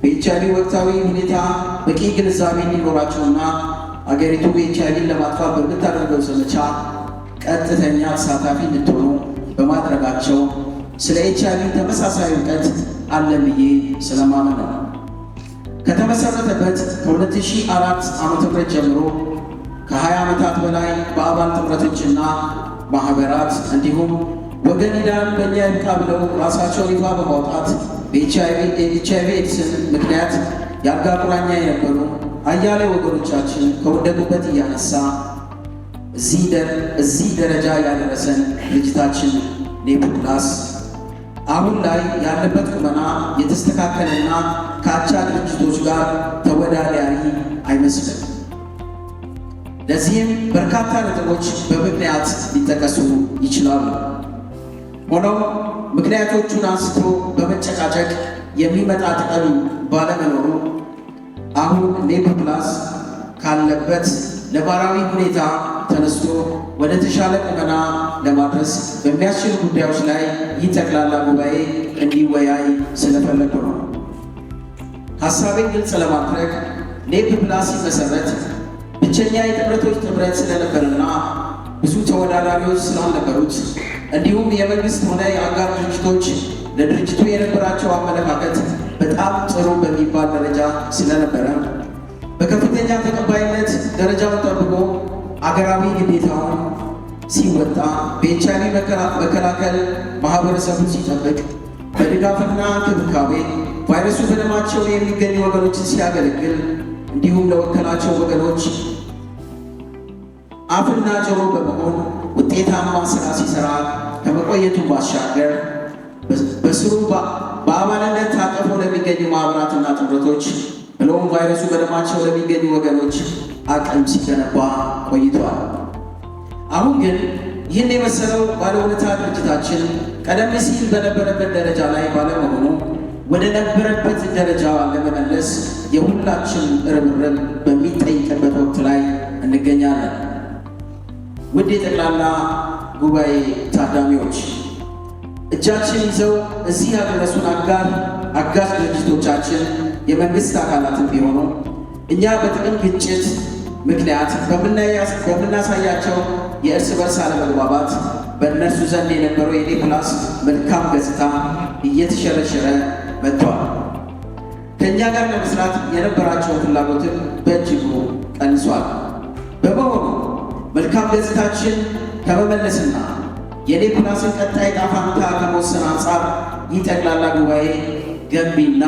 በኤችአይቪ ወቅታዊ ሁኔታ በቂ ግንዛቤ እንዲኖራቸውና አገሪቱ በኤችአይቪን ለማጥፋት በምታደርገው ዘመቻ ቀጥተኛ ተሳታፊ እንድትሆኑ በማድረጋቸው ስለ ኤችአይቪ ተመሳሳይ እውቀት አለን ብዬ ስለማመን ነው። ከተመሰረተበት ከ2004 ዓ.ም ጀምሮ ከ20 ዓመታት በላይ በአባል ጥምረቶችና ማህበራት እንዲሁም ወገን ይዳን በእኛ ይብቃ ብለው ራሳቸውን ይፋ በማውጣት በኤችአይቪ ኤድስን ምክንያት የአልጋ ቁራኛ የነበሩ አያሌ ወገኖቻችን ከወደቁበት እያነሳ እዚህ ደረጃ ያደረሰን ድርጅታችን ኔፕላስ አሁን ላይ ያለበት ቁመና የተስተካከለና ከአቻ ድርጅቶች ጋር ተወዳዳሪ አይመስልም። ለዚህም በርካታ ነጥቦች በምክንያት ሊጠቀሱ ይችላሉ። ሆኖም ምክንያቶቹን አንስቶ በመጨቃጨቅ የሚመጣ ጥቅም ባለመኖሩ አሁን ኔፕላስ ካለበት ነባራዊ ሁኔታ ተነስቶ ወደ ተሻለ ቁመና ለማድረስ በሚያስችሉ ጉዳዮች ላይ ይህ ጠቅላላ ጉባኤ እንዲወያይ ስለፈለጉ ነው። ሀሳቤን ግልጽ ለማድረግ ኔፕላስ ሲመሰረት ብቸኛ የጥምረቶች ጥምረት ስለነበርና ብዙ ተወዳዳሪዎች ስላልነበሩት እንዲሁም የመንግስት ሆነ የአጋር ድርጅቶች ለድርጅቱ የነበራቸው አመለካከት በጣም ጥሩ በሚባል ደረጃ ስለነበረ በከፍተኛ ተቀባይነት ደረጃውን ጠብቆ አገራዊ ግዴታውን ሲወጣ በኤችአይቪ መከላከል ማህበረሰቡን ሲጠብቅ በድጋፍና እንክብካቤ ቫይረሱ በደማቸው የሚገኙ ወገኖችን ሲያገለግል እንዲሁም ለወከላቸው ወገኖች አፍና ጆሮ በመሆን ውጤታማ ስራ ሲሰራ ከመቆየቱ ባሻገር በስሩ በአባልነት ታቅፈው ለሚገኙ ማህበራትና ጥምረቶች ብሎም ቫይረሱ በደማቸው ለሚገኙ ወገኖች አቅም ሲገነባ ቆይቷል። አሁን ግን ይህን የመሰለው ባለውለታ ድርጅታችን ቀደም ሲል በነበረበት ደረጃ ላይ ባለመሆኑ ወደ ነበረበት ደረጃ ለመመለስ የሁላችን ርብርብ በሚጠይቅበት ወቅት ላይ እንገኛለን። ውድ የጠቅላላ ጉባኤ ታዳሚዎች፣ እጃችን ይዘው እዚህ ያደረሱን አጋዥ ድርጅቶቻችን የመንግስት አካላትን ቢሆኑ እኛ በጥቅም ግጭት ምክንያት በምናሳያቸው የእርስ በርስ አለመግባባት በእነርሱ ዘንድ የነበረው የኔፕላስ መልካም ገጽታ እየተሸረሸረ መጥቷል። ከእኛ ጋር ለመስራት የነበራቸውን ፍላጎትን በእጅጉ ቀንሷል። በመሆኑ መልካም ገጽታችን ከመመለስና የኔፕላስን ቀጣይ ዕጣ ፈንታ ከመወሰን አንጻር ይህ ጠቅላላ ጉባኤ ገንቢና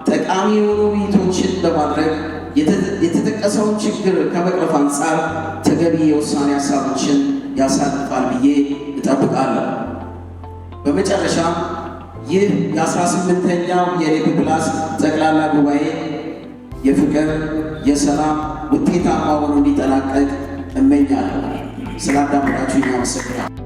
ጠቃሚ የሆኑ ውይይቶችን በማድረግ የተጠቀሰውን ችግር ከመቅረፍ አንጻር ተገቢ የውሳኔ ሀሳቦችን ያሳልፋል ብዬ እጠብቃለሁ። በመጨረሻ ይህ የ18ኛው የኔፕላስ ጠቅላላ ጉባኤ የፍቅር፣ የሰላም ውጤታማ ሆኖ እንዲጠናቀቅ እመኛለሁ። ስላዳመጣችሁ አመሰግናለሁ።